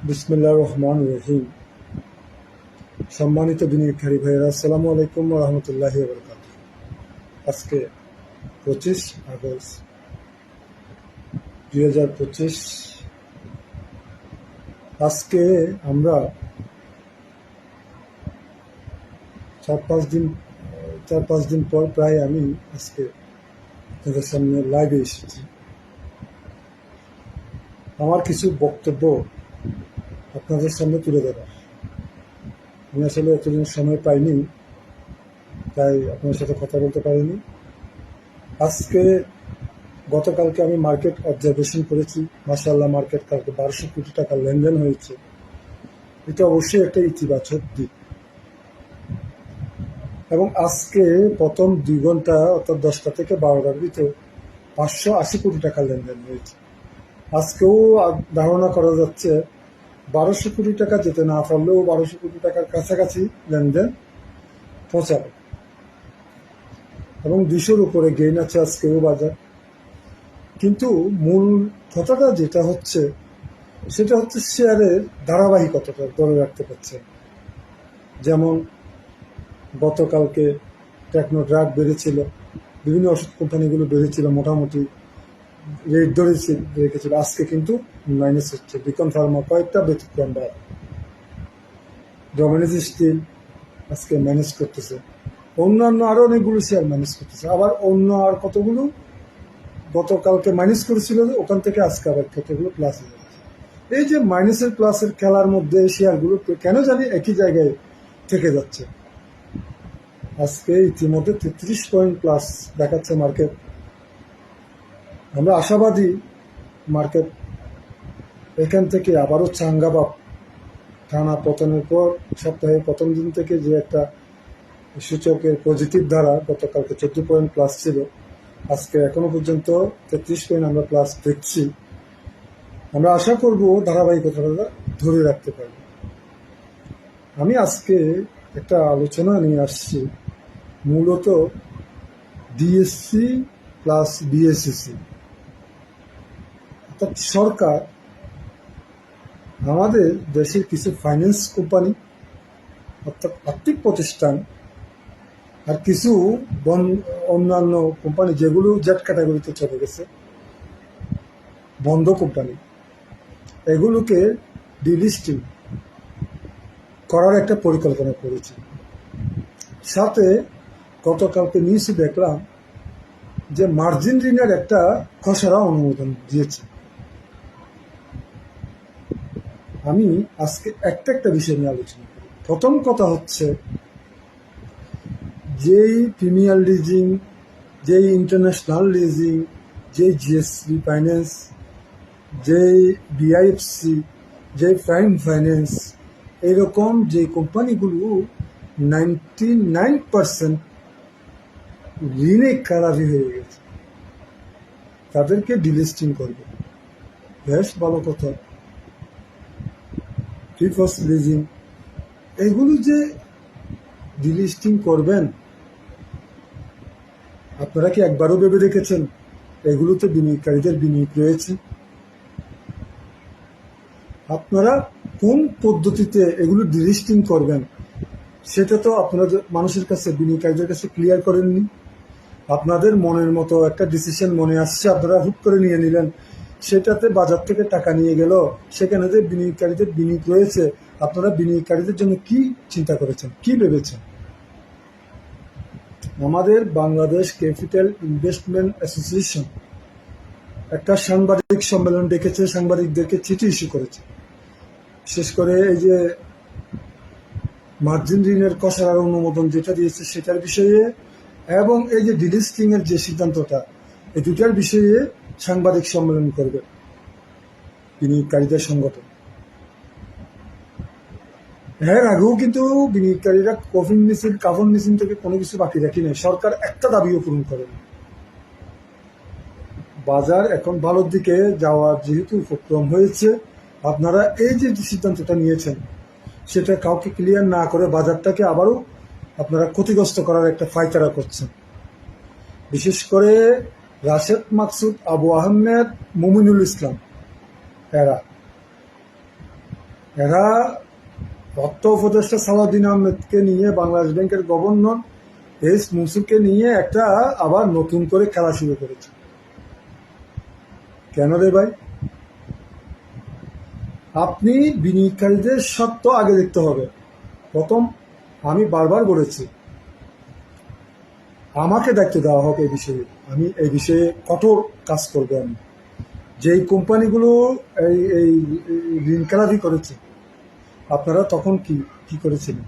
বিসমিল্লাহির রহমানির রহিম। সম্মানিত বিনিয়োগকারী ভাইয়েরা, আসসালামু আলাইকুম ওয়া রাহমাতুল্লাহি ওয়া বারাকাতুহু। আজকে 25 আগস্ট 2025। আজকে আমরা চার পাঁচ দিন পর প্রায় আমি আজকে আপনাদের সামনে লাইভে এসেছি। আমার কিছু বক্তব্য আপনাদের সামনে তুলে ধরার। আমি আসলে এতদিন সময় পাইনি, তাই আপনার সাথে কথা বলতে পারিনি। আজকে গতকালকে আমি মার্কেট অবজারভেশন করেছি। মাশাআল্লাহ, মার্কেট কালকে 1200 কোটি টাকা লেনদেন হয়েছে। এটা অবশ্যই একটা ইতিবাচক দিক। এবং আজকে প্রথম 2 ঘন্টা অর্থাৎ 10টা থেকে 12টার ভিতরে 580 কোটি টাকা লেনদেন হয়েছে। আজকেও ধারণা করা যাচ্ছে 1200 কোটি টাকা যেতে না পারলেও 1200 কোটি টাকার কাছাকাছি লেনদেন পৌঁছাবে এবং 200-র উপরে গেইন আছে আজকেও বাজার। কিন্তু মূল কথাটা যেটা হচ্ছে সেটা হচ্ছে শেয়ারের ধারাবাহিকতাটা ধরে রাখতে পারছে। যেমন গতকালকে টেকনো ড্রাগ বেড়েছিল, বিভিন্ন ওষুধ কোম্পানিগুলো বেড়েছিল, মোটামুটি রেট ধরে রেখেছিল। আজকে কিন্তু মাইনাস হচ্ছে। বিকন ফার্মা কয়েকটা ব্যতিক্রম বাদ, ডমিনিজ স্টিল আজকে ম্যানেজ করতেছে, অন্যান্য আরো অনেকগুলো শেয়ার ম্যানেজ করতেছে। আবার অন্য আর কতগুলো গতকালকে মাইনাস করেছিল, ওখান থেকে আজকে আবার কতগুলো প্লাস হয়ে যাচ্ছে। এই যে মাইনাসের প্লাসের খেলার মধ্যে শেয়ারগুলো কেন জানি একই জায়গায় থেকে যাচ্ছে। আজকে ইতিমধ্যে 33 পয়েন্ট প্লাস দেখাচ্ছে মার্কেট। আমরা আশাবাদী মার্কেট এখান থেকে আবারও চাঙ্গাবাব টানা পতনের পর সপ্তাহের প্রথম দিন থেকে যে একটা সূচকের পজিটিভ ধারা, গতকালকে 14 পয়েন্ট প্লাস ছিল, আজকে এখনো পর্যন্ত 33 পয়েন্ট আমরা প্লাস দেখছি। আমরা আশা করব ধারাবাহিকতাটা ধরে রাখতে পারব। আমি আজকে একটা আলোচনা নিয়ে আসছি, মূলত ডিএসসি প্লাস বিএসসি, অর্থাৎ সরকার আমাদের দেশের কিছু ফাইন্যান্স কোম্পানি অর্থাৎ আর্থিক প্রতিষ্ঠান আর কিছু অন্যান্য কোম্পানি যেগুলো জেড ক্যাটাগরিতে চলে গেছে, বন্ধ কোম্পানি, এগুলোকে ডিলিস্টিং করার একটা পরিকল্পনা করেছে। সাথে গতকালকে নিউজে দেখলাম যে মার্জিন ঋণের একটা খসড়া অনুমোদন দিয়েছে। আমি আজকে একটা বিষয় নিয়ে আলোচনা করি। প্রথম কথা হচ্ছে, যেই প্রিমিয়ার লিজিং, যেই ইন্টারন্যাশনাল লিজিং, যেই জিএসবি ফাইন্যান্স, যেই বিআইএফসি, যেই প্রাইম ফাইন্যান্স, এরকম যে কোম্পানিগুলো 99% ঋণে কারারি হয়ে গেছে, তাদেরকে ডিলিস্টিং করবে। বেশ ভালো কথা। প্রিফার্স্ট লিজিং, এগুলো যে ডিলিস্টিং করবেন, আপনারা কি একবারও ভেবে দেখেছেন এগুলোতে বিনিয়োগকারীদের বিনিয়োগ রয়েছে? আপনারা কোন পদ্ধতিতে এগুলো ডিলিস্টিং করবেন সেটা তো আপনারা মানুষের কাছে, বিনিয়োগকারীদের কাছে ক্লিয়ার করেননি। আপনাদের মনের মতো একটা ডিসিশন মনে আসছে, আপনারা হুট করে নিয়ে নিলেন, সেটাতে বাজার থেকে টাকা নিয়ে গেল, সেখানে যে বিনিয়োগকারীদের বিনিয়োগ রয়েছে, আপনারা বিনিয়োগকারীদের জন্য কি চিন্তা করেছেন, কি ভেবেছেন? আমাদের বাংলাদেশ ক্যাপিটাল ইনভেস্টমেন্ট অ্যাসোসিয়েশন একটা সাংবাদিক সম্মেলন ডেকেছে, সাংবাদিকদেরকে চিঠি ইস্যু করেছে। বিশেষ করে এই যে মার্জিন ঋণের খসড়ার অনুমোদন যেটা দিয়েছে সেটার বিষয়ে, এবং এই যে ডিলিস্টিং এর যে সিদ্ধান্তটা, এই দুটার বিষয়ে সাংবাদিক সম্মেলন করবে বিনিয়োগকারীদের সংগঠন। এর আগেও কিন্তু বিনিয়োগকারীরা কাফন মিছিল থেকে কোনো কিছু বাকি রাখি নেই। সরকার একটা দাবিও পূরণ করেনি। বাজার এখন ভালোর দিকে যাওয়ার যেহেতু উপক্রম হয়েছে, আপনারা এই যে সিদ্ধান্তটা নিয়েছেন সেটা কাউকে ক্লিয়ার না করে বাজারটাকে আবারও আপনারা ক্ষতিগ্রস্ত করার একটা ফায়তারা করছেন। বিশেষ করে রাশেদ মাকসুদ, আবু আহমেদ, মুমিনুল ইসলাম, এরা এরা অর্থ উপদেষ্টা সালাউদ্দিন আহমেদকে নিয়ে, বাংলাদেশ ব্যাংকের গভর্নর এস মুনসুরকে নিয়ে একটা আবার নতুন করে খেলা শুরু করেছে। কেন রে ভাই? আপনি বিনিয়োগকারীদের স্বার্থ আগে দেখতে হবে। প্রথম, আমি বারবার বলেছি, আমাকে দায়িত্ব দেওয়া হবে এই বিষয়ে, আমি এই বিষয়ে কঠোর কাজ করবো। আমি যেই কোম্পানিগুলো এই এই ঋণ খেলাপি করেছে, আপনারা তখন কি কি করেছিলেন?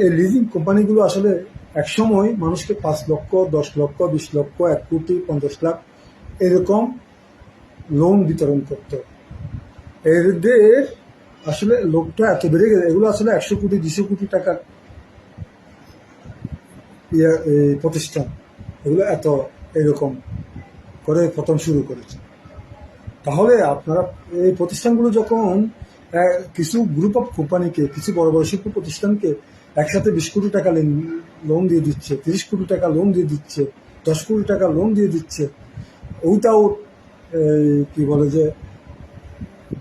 এই লিজিং কোম্পানিগুলো আসলে একসময় মানুষকে 5 লক্ষ, 10 লক্ষ, 20 লক্ষ, 1 কোটি, 50 লাখ এরকম লোন বিতরণ করতো। এদের আসলে লোকটা এত বেড়ে গেছে, এগুলো আসলে 100 কোটি, 200 কোটি টাকার প্রতিষ্ঠান। এগুলো এত এরকম করে প্রথম শুরু করেছে। তাহলে আপনারা এই প্রতিষ্ঠানগুলো যখন কিছু গ্রুপ অফ কোম্পানিকে, কিছু বড় বড় শিল্প প্রতিষ্ঠানকে একসাথে 20 কোটি টাকা লোন দিয়ে দিচ্ছে, 30 কোটি টাকা লোন দিয়ে দিচ্ছে, 10 কোটি টাকা লোন দিয়ে দিচ্ছে, উইথাউট কি বলে যে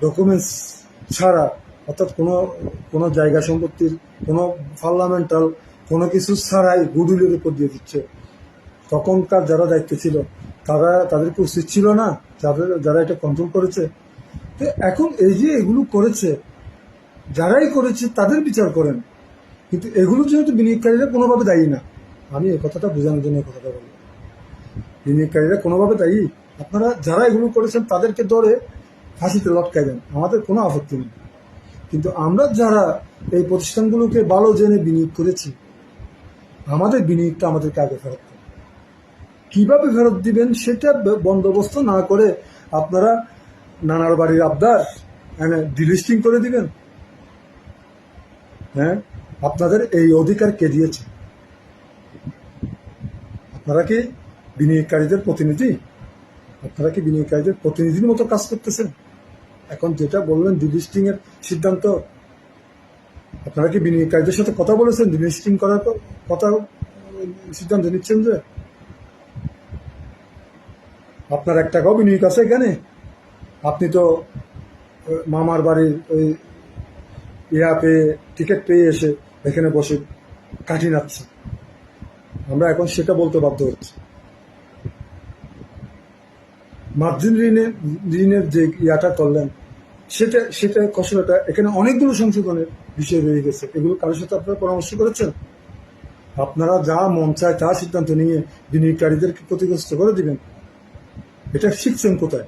ডকুমেন্টস ছাড়া, অর্থাৎ কোনো জায়গা সম্পত্তির, কোনো পার্লামেন্টাল কোনো কিছু ছাড়াই গুডউইলের উপর দিয়ে দিচ্ছে, তখনকার যারা দায়িত্ব ছিল তাদেরকে উচিত ছিল না? যারা এটা কন্ট্রোল করেছে। তো এখন এই যে এগুলো করেছে, যারাই করেছে তাদের বিচার করেন, কিন্তু এগুলো যেহেতু বিনিয়োগকারীরা কোনোভাবে দায়ী না। আমি এই কথাটা বোঝানোর জন্য কথাটা বলি, বিনিয়োগকারীরা কোনোভাবে দায়ী। আপনারা যারা এগুলো করেছেন তাদেরকে ধরে ফাঁসিতে লটকাই দেন, আমাদের কোনো আপত্তি নেই। কিন্তু আমরা যারা এই প্রতিষ্ঠানগুলোকে ভালো জেনে বিনিয়োগ করেছি, আমাদের বিনিয়োগটা আমাদেরকে আগে ফেরত দেন। কিভাবে ফেরত দিবেন সেটা বন্দোবস্ত না করে আপনারা নানার বাড়ির আবদার ডিলিস্টিং করে দিবেন। হ্যাঁ, আপনাদের এই অধিকার কে দিয়েছে? আপনারা কি বিনিয়োগকারীদের প্রতিনিধি? আপনারা কি বিনিয়োগকারীদের প্রতিনিধির মতো কাজ করতেছেন? এখন যেটা বললেন ডিলিস্টিং এর সিদ্ধান্ত, আপনারা কি বিনিয়োগকারীদের সাথে কথা বলেছেন? ডিলিস্টিং করার কথা সিদ্ধান্ত নিচ্ছেন যে আপনার 1 টাকাও বিনিয়োগ আছে এখানে? আপনি তো মামার বাড়ির ওই পেয়ে টিকিট পেয়ে এসে এখানে বসে কাঠি নাচ্ছে। আমরা এখন সেটা বলতে বাধ্য হচ্ছি। মার্জিন ঋণের যে ইয়াটা করলেন, সেটা খসড়াটা এখানে অনেকগুলো সংশোধনের বিষয় রয়ে গেছে। এগুলো কারোর সাথে আপনারা পরামর্শ করেছেন? আপনারা যা মন চায় তা সিদ্ধান্ত নিয়ে বিনিয়োগকারীদেরকে ক্ষতিগ্রস্ত করে দিবেন। এটা শিখছেন কোথায়?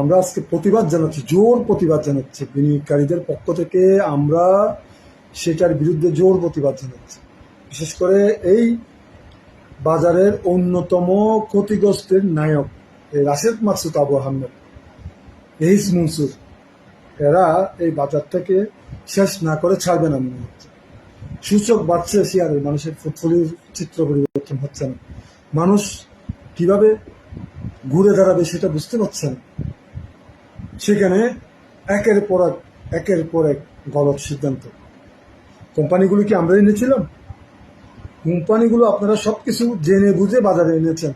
আমরা আজকে প্রতিবাদ জানাচ্ছি, জোর প্রতিবাদ জানাচ্ছি বিনিয়োগকারীদের পক্ষ থেকে। আমরা সেটার বিরুদ্ধে জোর প্রতিবাদ জানাচ্ছি। বিশেষ করে এই বাজারের অন্যতম ক্ষতিগ্রস্তের নায়ক রাশেদ মাকসুদ আবু আহমেদ, এইচ মনসুর, এরা এই বাজারটাকে শেষ না করে ছাড়বে না মনে হচ্ছে। সূচক বাড়ছে, শেয়ারের মানুষের পোর্টফোলিওর চিত্র পরিবর্তন হচ্ছে না। মানুষ কিভাবে ঘুরে দাঁড়াবে সেটা বুঝতে পারছে না। সেখানে একের পর এক গলত সিদ্ধান্ত। কোম্পানিগুলো কি আমরা এনেছিলাম? কোম্পানিগুলো আপনারা সবকিছু জেনে বুঝে বাজারে এনেছেন।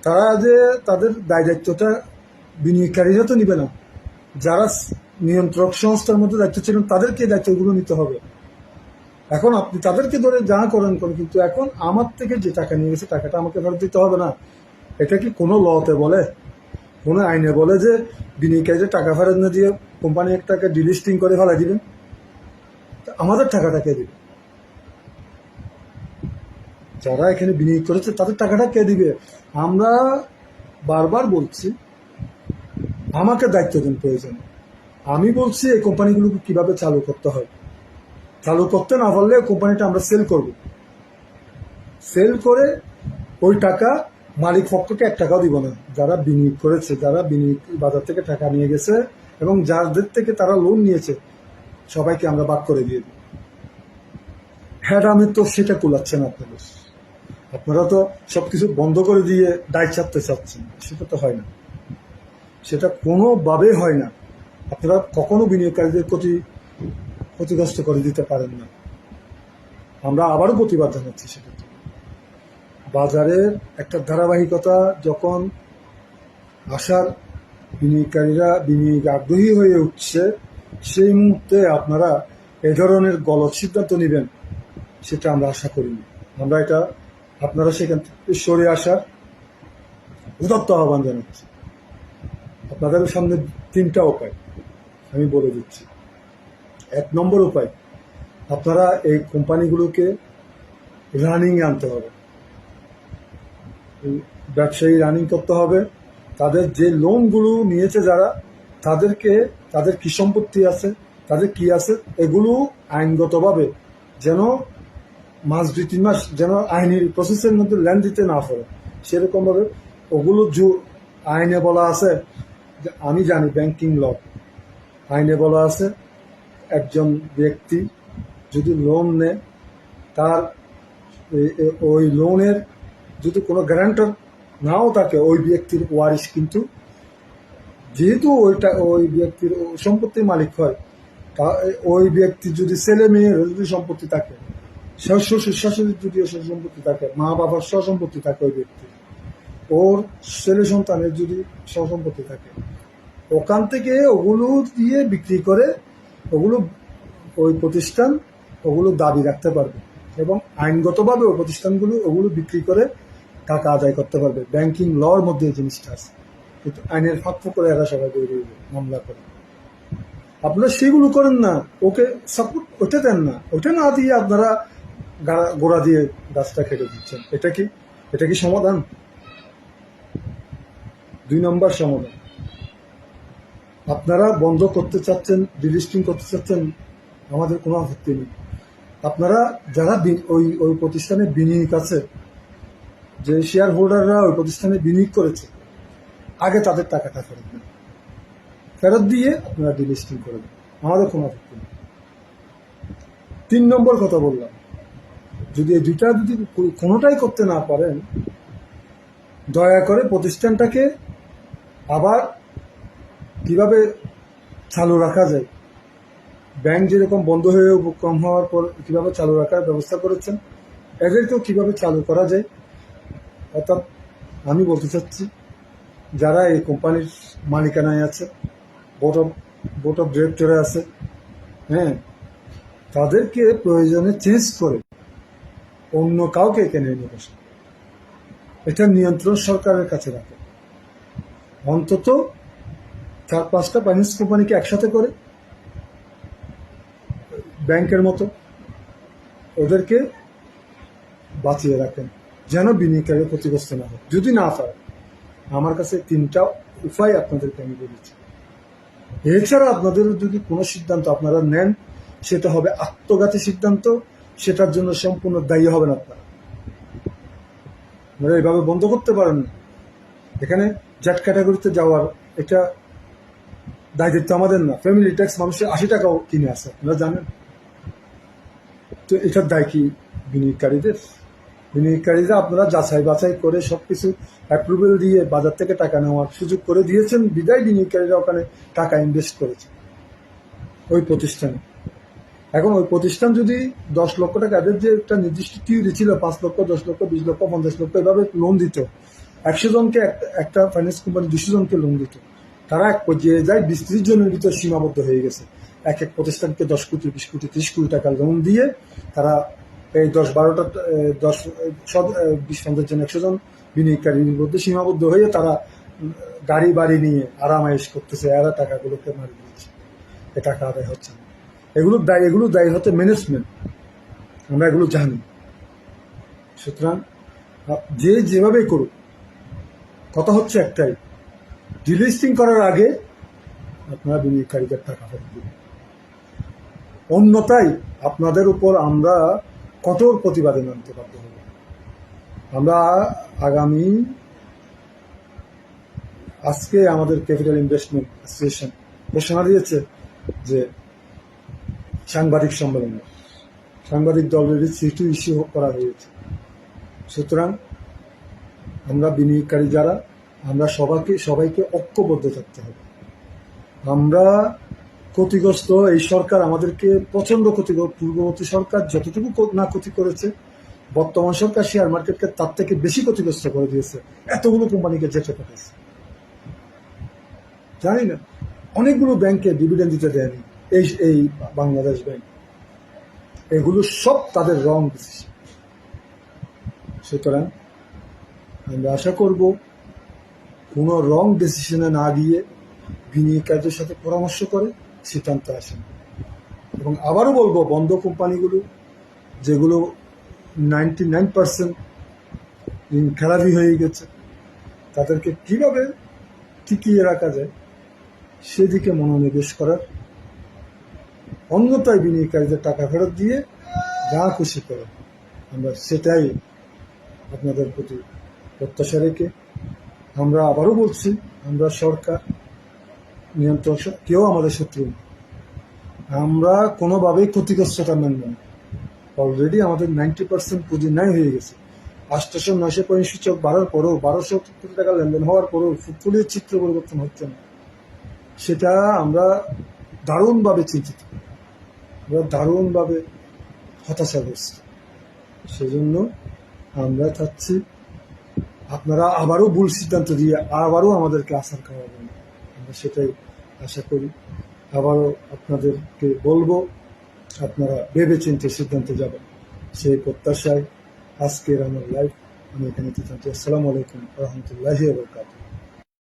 তারা যে তাদের দায় দায়িত্বটা বিনিয়োগকারীরা তো নিবে না। যারা নিয়ন্ত্রক সংস্থার মধ্যে দায়িত্ব ছিলেন তাদেরকে দায়িত্বগুলো নিতে হবে। এখন আপনি তাদেরকে ধরে যা করেন, কিন্তু এখন আমার থেকে যে টাকা নিয়ে গেছে টাকাটা আমাকে ফেরত দিতে হবে না। এটা কি কোনো লতে বলে, কোনো আইনে বলে যে বিনিয়োগকারীদের টাকা ফেরত না দিয়ে কোম্পানি একটাকে ডিলিস্টিং করে ফেলাই দিবেন? আমাদের টাকাটা কে দিবে? যারা এখানে বিনিয়োগ করেছে তাদের টাকাটা কে দিবে? আমরা বারবার বলছি, আমাকে দায়িত্ব দিন প্রয়োজন। আমি বলছি এই কোম্পানিগুলোকে কিভাবে চালু করতে হয়। চালু করতে না পারলে কোম্পানিটা আমরা সেল করব। সেল করে ওই টাকা মালিক পক্ষকে 1 টাকাও দিব না। যারা বিনিয়োগ করেছে, যারা বিনিয়োগ বাজার থেকে টাকা নিয়ে গেছে এবং যাদের থেকে তারা লোন নিয়েছে, সবাইকে আমরা ভাগ করে দিয়ে দিই। হ্যাঁ, আমি তো সেটা কুলাচ্ছেন আপনাদের। আপনারা তো সবকিছু বন্ধ করে দিয়ে দায় চাপতে চাচ্ছেন। সেটা তো হয় না, সেটা কোনোভাবে হয় না। আপনারা কখনো বিনিয়োগকারীদের ক্ষতিগ্রস্ত করে দিতে পারেন না। আমরা আবারও প্রতিবাদ জানাচ্ছি। সেটা বাজারের একটা ধারাবাহিকতা যখন আসার বিনিয়োগকারীরা বিনিয়োগ আগ্রহী হয়ে উঠছে, সেই মুহূর্তে আপনারা এ ধরনের গলত সিদ্ধান্ত নেবেন সেটা আমরা আশা করিনি। আমরা এটা আপনারা সেখান থেকে সরে আসার উদাত্ত আহ্বান জানাচ্ছি। আপনাদের সামনে 3টা উপায় আমি বলে দিচ্ছি। 1 নম্বর উপায়, আপনারা এই কোম্পানিগুলোকে রানিং আনতে হবে, ব্যবসায়ী রানিং করতে হবে। তাদের যে লোনগুলো নিয়েছে যারা, তাদেরকে তাদের কি সম্পত্তি আছে, তাদের কি আছে, এগুলো আইনগতভাবে যেন মাস 2-3 মাস যেন আইনি প্রসেসের মধ্যে ল্যান্ড দিতে না পারে, সেরকমভাবে ওগুলো আইনে বলা আছে। আমি জানি ব্যাংকিং ল আইনে বলা আছে, একজন ব্যক্তি যদি লোন নেয়, তার ওই লোনের যদি কোনো গ্যারান্টার নাও থাকে, ওই ব্যক্তির ওয়ারিশ কিন্তু, যেহেতু ওই ব্যক্তির সম্পত্তির মালিক হয়, তা ওই ব্যক্তির যদি ছেলে মেয়ের যদি সম্পত্তি থাকে, শ্বশুর শাশুড়ির যদি সম্পত্তি থাকে, মা বাবার সম্পত্তি থাকে, ওই ব্যক্তির ওর ছেলে সন্তানের যদি সম্পত্তি থাকে, ওখান থেকে ওগুলো দিয়ে বিক্রি করে ওগুলো ওই প্রতিষ্ঠান ওগুলো দাবি রাখতে পারবে এবং আইনগতভাবে ওই প্রতিষ্ঠানগুলো ওগুলো বিক্রি করে টাকা আদায় করতে পারবে। ব্যাংকিং লর মধ্যে এই জিনিসটা আছে, কিন্তু আইনের ফাঁক করে এরা সবাই মামলা করে। আপনারা সেগুলো করেন না, ওকে সাপোর্ট ওটা দেন না, ওটা না দিয়ে আপনারা গোড়া দিয়ে গাছটা কেটে দিচ্ছেন। এটা কি সমাধান? 2 নম্বর সমাধান, আপনারা বন্ধ করতে চাচ্ছেন, ডিলিস্টিং করতে চাচ্ছেন, আমাদের কোনো আপত্তি নেই। আপনারা যারা ওই প্রতিষ্ঠানে বিনিয়োগ আছে, যে শেয়ার হোল্ডাররা ওই প্রতিষ্ঠানে বিনিয়োগ করেছে, আগে তাদের টাকাটা ফেরত দেন, ফেরত দিয়ে আপনারা ডিলিস্টিং করে দেন, আমাদের কোনো আপত্তি নেই। 3 নম্বর কথা বললাম, যদি এই দুইটা যদি কোনোটাই করতে না পারেন, দয়া করে প্রতিষ্ঠানটাকে আবার কিভাবে চালু রাখা যায়, ব্যাংক যেরকম বন্ধ হয়ে কম হওয়ার পর কিভাবে চালু রাখার ব্যবস্থা করেছেন, এদেরকেও কিভাবে চালু করা যায়। অর্থাৎ আমি বলতে চাচ্ছি, যারা এই কোম্পানির মালিকানায় আছে, বোর্ড অফ ডিরেক্টরে আছে, হ্যাঁ, তাদেরকে প্রয়োজনে চেঞ্জ করে অন্য কাউকে এখানে এনে বসে, এটা নিয়ন্ত্রণ সরকারের কাছে রাখে। অন্তত 4-5টা ফাইন্যান্স কোম্পানিকে একসাথে করে ব্যাংকের মতো ওদেরকে বাঁচিয়ে রাখেন, যেন বিনিয়োগকারী ক্ষতিগ্রস্ত না হয়। যদি না পারে, আমার কাছে 3টা উপায় আপনাদেরকে আমি বলেছি। এছাড়া আপনাদের যদি কোনো সিদ্ধান্ত আপনারা নেন, সেটা হবে আত্মঘাতী সিদ্ধান্ত, সেটার জন্য সম্পূর্ণ দায়ী হবেন আপনারা। আপনারা এইভাবে বন্ধ করতে পারেন না। এখানে জ্যাট ক্যাটাগরিতে যাওয়ার এটা দায়িত্ব আমাদের না। ফ্যামিলি ট্যাক্স মানুষের 80 টাকাও কিনে আসে, আপনারা জানেন তো। এটার দায় কি বিনিয়োগকারীদের? বিনিয়োগকারীরা আপনারা যাচাই বাছাই করে সবকিছু অ্যাপ্রুভেল দিয়ে বাজার থেকে টাকা নেওয়ার সুযোগ করে দিয়েছেন, বিদায় বিনিয়োগকারীরা ওখানে টাকা ইনভেস্ট করেছে ওই প্রতিষ্ঠানে। এখন ওই প্রতিষ্ঠান যদি 10 লক্ষ টাকা, এদের যে একটা নির্দিষ্ট থিওরি ছিল, 5 লক্ষ, 10 লক্ষ, 20 লক্ষ, 50 লক্ষ এভাবে লোন দিত, 100 জনকে একটা ফাইন্যান্স কোম্পানি 200 জনকে লোন দিত, তারা এক পর্যায়ে যায় 20-30 জনের ভিতর সীমাবদ্ধ হয়ে গেছে। এক প্রতিষ্ঠানকে 10 কোটি, 20 কোটি, 30 কোটি টাকা লোন দিয়ে তারা এই 10-12টা 20-50 জন, 100 জন বিনিয়োগকারীর মধ্যে সীমাবদ্ধ হয়ে তারা গাড়ি বাড়ি নিয়ে আরামায়েশ করতেছে, এরা টাকাগুলোকে মারি দিচ্ছে, এ টাকা আদায় হচ্ছে না। এগুলো দায়ী হতে ম্যানেজমেন্ট, আমরা এগুলো জানি। সুতরাং যে যেভাবেই করুক, কথা হচ্ছে একটাই, ডিলিস্টিং করার আগে আপনারা বিনিয়োগকারীদের টাকা ফেরত দিন, অন্যথায় আপনাদের উপর আমরা কঠোর প্রতিবাদে নামতে বাধ্য হব। আমরা আজকে আমাদের ক্যাপিটাল ইনভেস্টমেন্ট অ্যাসোসিয়েশন ঘোষণা দিয়েছে যে সাংবাদিক দলের সিটু ইস্যু করা হয়েছে। সুতরাং আমরা বিনিয়োগকারী যারা, আমরা সবাইকে ঐক্যবদ্ধ থাকতে হবে। আমরা ক্ষতিগ্রস্ত, এই সরকার আমাদেরকে প্রচন্ড ক্ষতিগ্রস্ত, পূর্ববর্তী সরকার যতটুকু না ক্ষতি করেছে, বর্তমান সরকার শেয়ার মার্কেটকে তার থেকে বেশি ক্ষতিগ্রস্ত করে দিয়েছে, এতগুলো কোম্পানিকে যেতে পাঠাচ্ছে। জানি না, অনেকগুলো ব্যাংকে ডিভিডেন্ড দিতে দেয়নি এই বাংলাদেশ ব্যাংক। এগুলো সব তাদের রং ডিসিশন। সুতরাং আমরা আশা করব কোনো রং ডিসিশনে না গিয়ে বিনিয়োগকারীদের সাথে পরামর্শ করে সিদ্ধান্ত আসেন। এবং আবারও বলবো, বন্ধ কোম্পানিগুলো যেগুলো 99% খারাপই হয়ে গেছে, তাদেরকে কিভাবে টিকিয়ে রাখা যায় সেদিকে মনোনিবেশ করার, অন্যথায় বিনিয়োগকারীদের টাকা ফেরত দিয়ে যা খুশি করে, আমরা সেটাই আপনাদের প্রতি প্রত্যাশা রেখে আমরা আবারও বলছি, আমরা সরকার নিয়ন্ত্রণ কেউ আমাদের শত্রু না। আমরা কোনোভাবেই ক্ষতিগ্রস্ততা মানব না। অলরেডি আমাদের 90% পুঁজি নাই হয়ে গেছে। 8,900 পয়েন্ট সূচক বাড়ার পরেও, 1,200 কোটি টাকা লেনদেন হওয়ার পরেও ফুটফুলির চিত্র পরিবর্তন হচ্ছে না। সেটা আমরা দারুণভাবে চিন্তিত, আমরা দারুণভাবে হতাশাগ্রস্ত। সেজন্য আমরা চাচ্ছি আপনারা আবারও ভুল সিদ্ধান্ত দিয়ে আবারও আমাদেরকে আশার খাওয়াবেন, আমরা সেটাই আশা করি। আবারও আপনাদেরকে বলবো, আপনারা ভেবে চিন্তে সিদ্ধান্তে যাবেন, সেই প্রত্যাশায় আজকের আমার লাইভ আমি এখানে দিতে চাচ্ছি। আসসালামু আলাইকুম রহমতুল্লাহি ওয়া বারাকাতুহু।